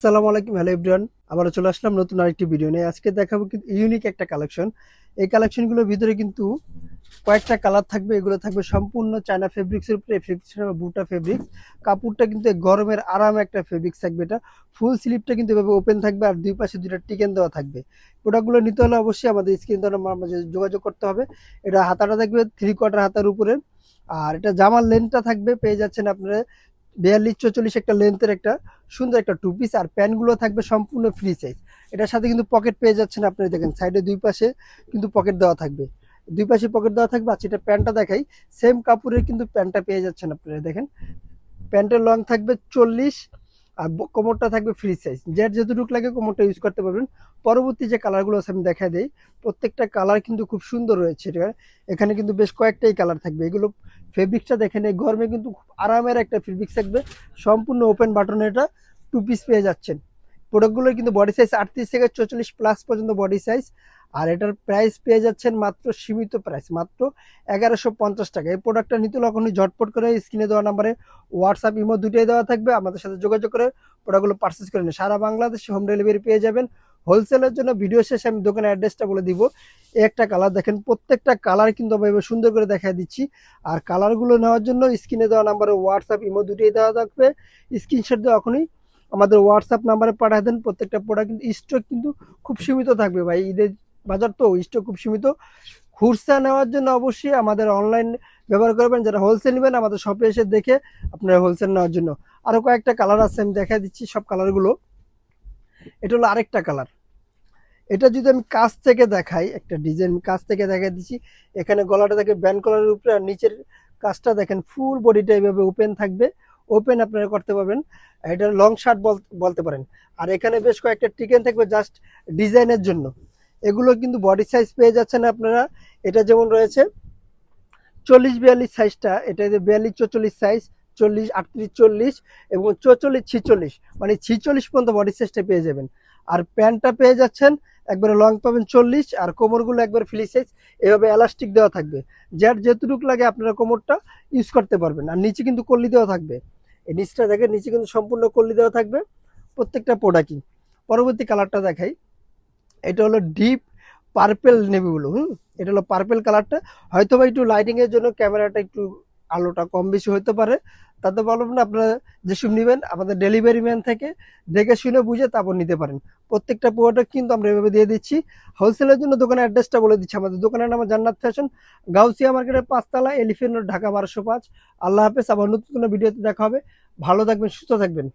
আসসালামু আলাইকুম, hello everyone. আবারও চলে আসলাম নতুন আরেকটি ভিডিও নিয়ে। আজকে দেখাবো কিন্তু ইউনিক একটা কালেকশন। এই কালেকশনগুলোর ভিতরে কিন্তু কয়েকটা কালার থাকবে। এগুলো থাকবে সম্পূর্ণ চায়না ফেব্রিক্সের উপরে। ফেব্রিক্সটা বুটা ফেব্রিক্স। কাপড়টা কিন্তু গরমের আরামে একটা ফেব্রিক্স থাকবে। এটা ফুল স্লিপটা কিন্তু এভাবে ওপেন থাকবে আর দুই পাশে দুইটা টিকেন দেওয়া থাকবে। প্রোডাক্টগুলো নিতে হলে অবশ্যই আমাদের স্ক্রিন দ্বারা মাঝে যোগাযোগ করতে হবে। এটা হাতাটা থাকবে 3/4 হাতার উপরে। আর এটা জামার লেন্থটা থাকবে, পেয়ে যাচ্ছেন আপনারা 42-44 একটা লেন্থের একটা সুন্দর একটা টু পিস। আর প্যান্টগুলো থাকবে সম্পূর্ণ ফ্রি সাইজ। এটার সাথে কিন্তু পকেট পেয়ে যাচ্ছেন আপনারা, দেখেন সাইডে দুই পাশে কিন্তু পকেট দেওয়া থাকবে। দুই পাশে পকেট দেওয়া থাকবে। আচ্ছা, এটা প্যান্টটা দেখাই। সেম কাপড়ের কিন্তু প্যান্টটা পেয়ে যাচ্ছেন আপনারা, দেখেন প্যান্টের লং থাকবে 40 আর কোমরটা থাকবে ফ্রি সাইজ। যার যতটুকু লাগে কোমরটা ইউজ করতে পারবেন। পরবর্তী যে কালারগুলো আছে আমি দেখা দেই। প্রত্যেকটা কালার কিন্তু খুব সুন্দর রয়েছে। এখানে কিন্তু বেশ কয়েকটাই কালার থাকবে। এগুলো ফেব্রিক্সটা দেখেন, এই গরমে কিন্তু খুব আরামের একটা ফেব্রিক্স থাকবে। সম্পূর্ণ ওপেন বাটনে এটা টু পিস পেয়ে যাচ্ছেন। প্রোডাক্টগুলোর কিন্তু বডি সাইজ 38 থেকে 44 প্লাস পর্যন্ত বডি সাইজ। আর এটার প্রাইস পেয়ে যাচ্ছেন মাত্র সীমিত প্রাইস, মাত্র 1150 টাকা। এই প্রোডাক্টটা নিতে হলে এখনই ঝটপট করে স্ক্রিনে দেওয়া নাম্বারে হোয়াটসঅ্যাপ ইমো দুটোই দেওয়া থাকবে। আমাদের সাথে যোগাযোগ করে প্রোডাক্টগুলো পারচেস করে নিন। সারা বাংলাদেশে হোম ডেলিভারি পেয়ে যাবেন। হোলসেলের জন্য ভিডিও শেষে আমি দোকানের অ্যাড্রেসটা বলে দিব। এই একটা কালার দেখেন, প্রত্যেকটা কালার কিন্তু আমি এবার সুন্দর করে দেখা দিচ্ছি। আর কালারগুলো নেওয়ার জন্য স্ক্রিনে দেওয়া নাম্বারে হোয়াটসঅ্যাপ ইমো দুটোই দেওয়া থাকবে। স্ক্রিনশট দিয়ে এখনই আমাদের হোয়াটসঅ্যাপ নাম্বারে পাঠিয়ে দেন। প্রত্যেকটা প্রোডাক্ট কিন্তু স্টক কিন্তু খুব সীমিত থাকবে ভাই, ঈদের বাজার তো স্টক খুব সীমিত। খুচরা নেওয়ার জন্য অবশ্যই আমাদের অনলাইন ব্যবহার করবেন। যারা হোলসেল নেবেন আমাদের শপে এসে দেখে আপনারা হোলসেল নেওয়ার জন্য। আরো কয়েকটা কালার আছে, আমি দেখা দিচ্ছি সব কালারগুলো। এটা হলো আরেকটা কালার। এটা যদি আমি কাছ থেকে দেখাই, একটা ডিজাইন কাছ থেকে দেখা দিচ্ছি। এখানে গলাটা থাকে ব্যান্ড কলারের উপরে আর নিচের কাজটা দেখেন ফুল বডিটা এইভাবে ওপেন থাকবে। ওপেন আপনারা করতে পারবেন। এটা লং শার্ট বলতে পারেন। আর এখানে বেশ কয়েকটা টিকেন থাকবে জাস্ট ডিজাইনের জন্য। এগুলো কিন্তু বডি সাইজ পেয়ে যাচ্ছেন আপনারা। এটা যেমন রয়েছে 40-42 সাইজটা, এটা 42-44 সাইজ, 40-38-40 এবং 44-46, মানে 46 পর্যন্ত বডি সাইজটা পেয়ে যাবেন। আর প্যান্টটা পেয়ে যাচ্ছেন একবারে লং পাবেন 40, আর কোমরগুলো একবার ফ্রি সাইজ। এভাবে এলাস্টিক দেওয়া থাকবে। যার যেটুকু লাগে আপনারা কোমরটা ইউজ করতে পারবেন। আর নিচে কিন্তু কল্লি দেওয়া থাকবে। এই নিচটা দেখেন, নিচে কিন্তু সম্পূর্ণ কল্লি দেওয়া থাকবে প্রত্যেকটা প্রোডাক্টই। পরবর্তী কালারটা দেখাই। এটা হলো ডিপ পার্পেল নেভি ব্লু। এটা হলো পার্পেল কালারটা। হয়তো বা একটু লাইটিং এর জন্য ক্যামেরাটা একটু আলোটা কম বেশি হতে পারে। তাতে বলবো না, আপনারা যেসব নেবেন আমাদের ডেলিভারি ম্যান থেকে দেখে শুনে বুঝে তারপর নিতে পারেন। প্রত্যেকটা প্রোডাক্ট কিন্তু আমরা এভাবে দিয়ে দিচ্ছি। হোলসেলের জন্য দোকানের অ্যাড্রেসটা বলে দিচ্ছি। আমাদের দোকানের নাম জান্নাত ফ্যাশন, গাউসিয়া মার্কেটের 5 তলা, এলিফেন্ট রোড, ঢাকা 1205। আল্লাহ হাফেজ। আবার নতুন কোনো ভিডিওতে দেখা হবে। ভালো থাকবেন, সুস্থ থাকবেন।